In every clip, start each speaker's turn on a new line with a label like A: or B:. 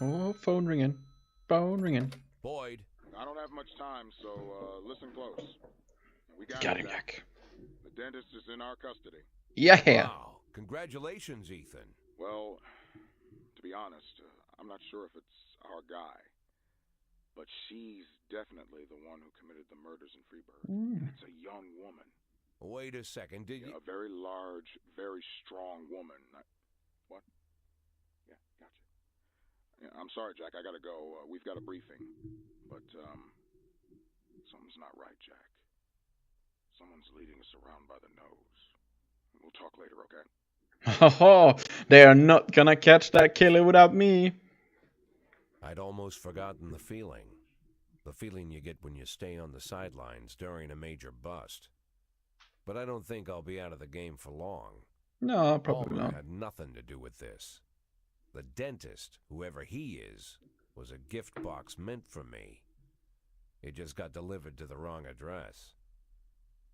A: Oh, phone ringing. Phone ringing.
B: Boyd.
C: I don't have much time, so listen close. We got
A: Got
C: him,
A: him,
C: Jack.
A: Jack.
C: The dentist is in our custody.
A: Yeah.
B: Wow. Congratulations, Ethan.
C: Well, to be honest, I'm not sure if it's our guy, but she's definitely the one who committed the murders in Freeburg.
A: Mm.
C: It's a young woman.
B: Wait a second. Did you?
C: A very large, very strong woman. What? Yeah, gotcha. Yeah, I'm sorry, Jack. I gotta go. We've got a briefing. But, something's not right, Jack. Someone's leading us around by the nose. We'll talk later, okay?
A: Oh, they are not gonna catch that killer without me.
B: I'd almost forgotten the feeling. The feeling you get when you stay on the sidelines during a major bust. But I don't think I'll be out of the game for long.
A: No, probably
B: Palmer
A: not.
B: had nothing to do with this. The dentist, whoever he is, was a gift box meant for me. It just got delivered to the wrong address.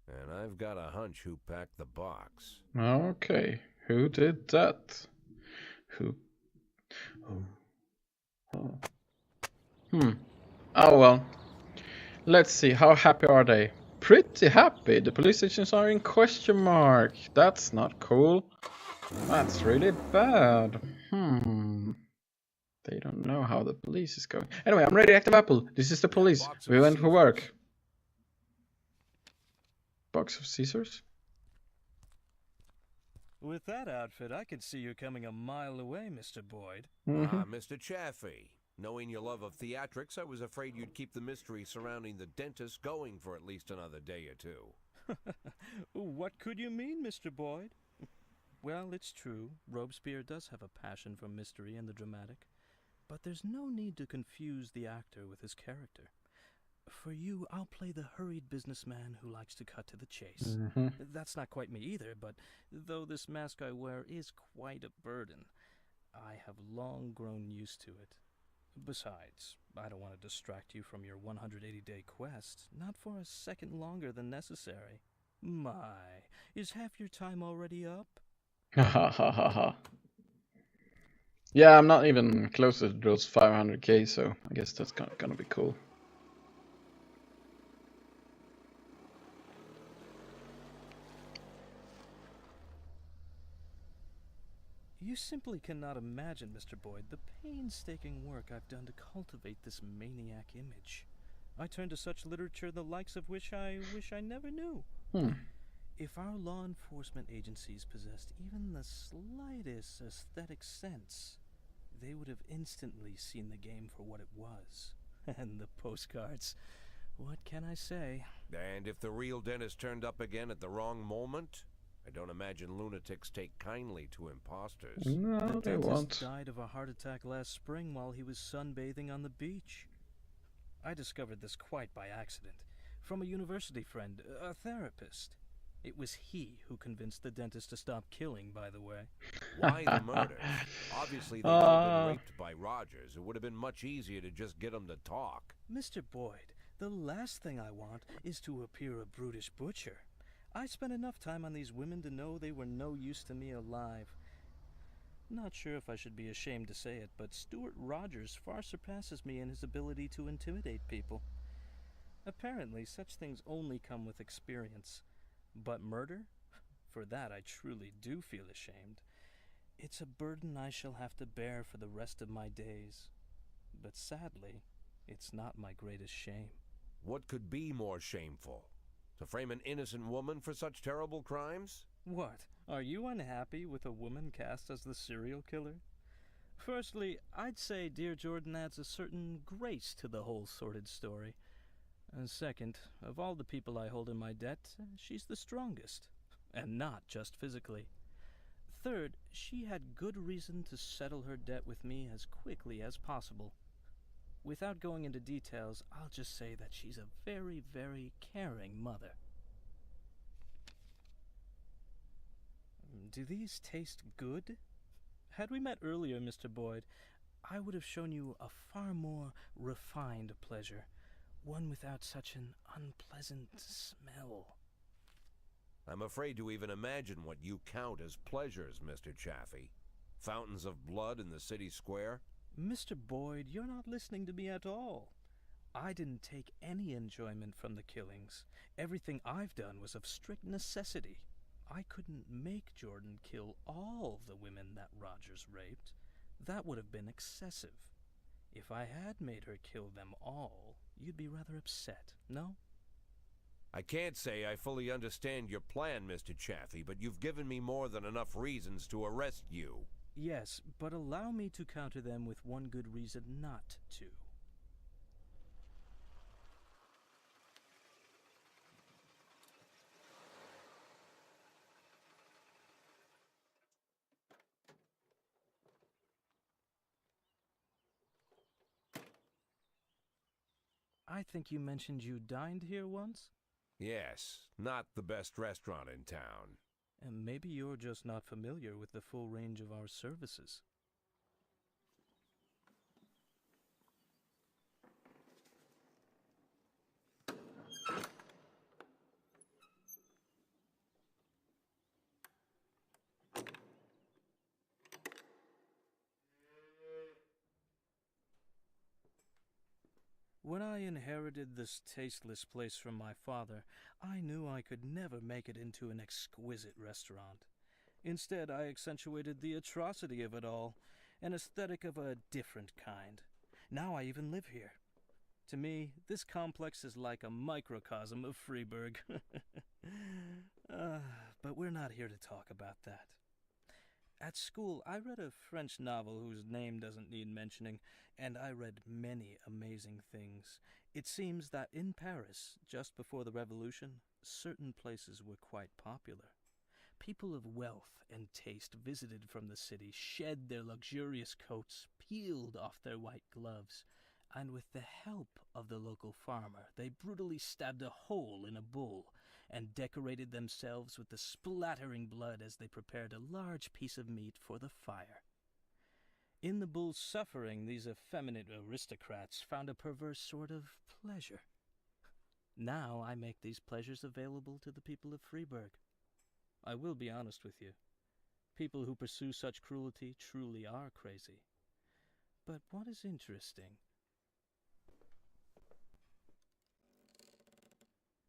B: And I've got a hunch who packed the box.
A: Okay, who did that? Who? Oh. Oh well. Let's see. How happy are they? Pretty happy. The police stations are in question mark. That's not cool. That's really bad. They don't know how the police is going. Anyway, I'm Radioactive Apple. This is the police. We went for work. Box of Caesars?
D: With that outfit, I could see you coming a mile away, Mr. Boyd.
B: Mr. Chaffee. Knowing your love of theatrics, I was afraid you'd keep the mystery surrounding the dentist going for at least another day or two.
D: What could you mean, Mr. Boyd? Well, it's true. Robespierre does have a passion for mystery and the dramatic. But there's no need to confuse the actor with his character. For you, I'll play the hurried businessman who likes to cut to the chase. That's not quite me either, but though this mask I wear is quite a burden, I have long grown used to it. Besides, I don't want to distract you from your 180-day quest, not for a second longer than necessary. My, is half your time already up?
A: Ha ha ha ha. Yeah, I'm not even close to those 500k, so I guess that's gonna be cool.
D: You simply cannot imagine, Mr. Boyd, the painstaking work I've done to cultivate this maniac image. I turn to such literature the likes of which I wish I never knew. If our law enforcement agencies possessed even the slightest aesthetic sense, they would have instantly seen the game for what it was. And the postcards, what can I say?
B: And if the real dentist turned up again at the wrong moment? I don't imagine lunatics take kindly to imposters.
A: No,
D: The
A: they
D: dentist
A: won't.
D: died of a heart attack last spring while he was sunbathing on the beach. I discovered this quite by accident, from a university friend, a therapist. It was he who convinced the dentist to stop killing, by the way.
B: Why the murder? Obviously, they'd all been raped by Rogers. It would have been much easier to just get them to talk.
D: Mr. Boyd, the last thing I want is to appear a brutish butcher. I spent enough time on these women to know they were no use to me alive. Not sure if I should be ashamed to say it, but Stuart Rogers far surpasses me in his ability to intimidate people. Apparently, such things only come with experience. But murder? For that I truly do feel ashamed. It's a burden I shall have to bear for the rest of my days. But sadly, it's not my greatest shame.
B: What could be more shameful? To frame an innocent woman for such terrible crimes?
D: What? Are you unhappy with a woman cast as the serial killer? Firstly, I'd say Dear Jordan adds a certain grace to the whole sordid story. And second, of all the people I hold in my debt, she's the strongest. And not just physically. Third, she had good reason to settle her debt with me as quickly as possible. Without going into details, I'll just say that she's a very, very caring mother. Do these taste good? Had we met earlier, Mr. Boyd, I would have shown you a far more refined pleasure, one without such an unpleasant smell.
B: I'm afraid to even imagine what you count as pleasures, Mr. Chaffee. Fountains of blood in the city square?
D: Mr. Boyd, you're not listening to me at all. I didn't take any enjoyment from the killings. Everything I've done was of strict necessity. I couldn't make Jordan kill all the women that Rogers raped. That would have been excessive. If I had made her kill them all, you'd be rather upset, no?
B: I can't say I fully understand your plan, Mr. Chaffee, but you've given me more than enough reasons to arrest you.
D: Yes, but allow me to counter them with one good reason not to. I think you mentioned you dined here once?
B: Yes, not the best restaurant in town.
D: And maybe you're just not familiar with the full range of our services. When I inherited this tasteless place from my father, I knew I could never make it into an exquisite restaurant. Instead, I accentuated the atrocity of it all, an aesthetic of a different kind. Now I even live here. To me, this complex is like a microcosm of Freeburg. But we're not here to talk about that. At school, I read a French novel whose name doesn't need mentioning, and I read many amazing things. It seems that in Paris, just before the Revolution, certain places were quite popular. People of wealth and taste visited from the city, shed their luxurious coats, peeled off their white gloves, and with the help of the local farmer, they brutally stabbed a hole in a bull and decorated themselves with the splattering blood as they prepared a large piece of meat for the fire. In the bull's suffering, these effeminate aristocrats found a perverse sort of pleasure. Now I make these pleasures available to the people of Freeburg. I will be honest with you. People who pursue such cruelty truly are crazy. But what is interesting?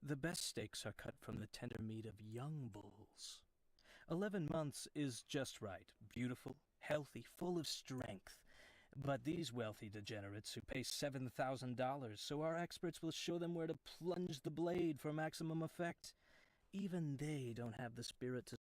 D: The best steaks are cut from the tender meat of young bulls. 11 months is just right, beautiful, healthy, full of strength. But these wealthy degenerates who pay $7,000, so our experts will show them where to plunge the blade for maximum effect. Even they don't have the spirit to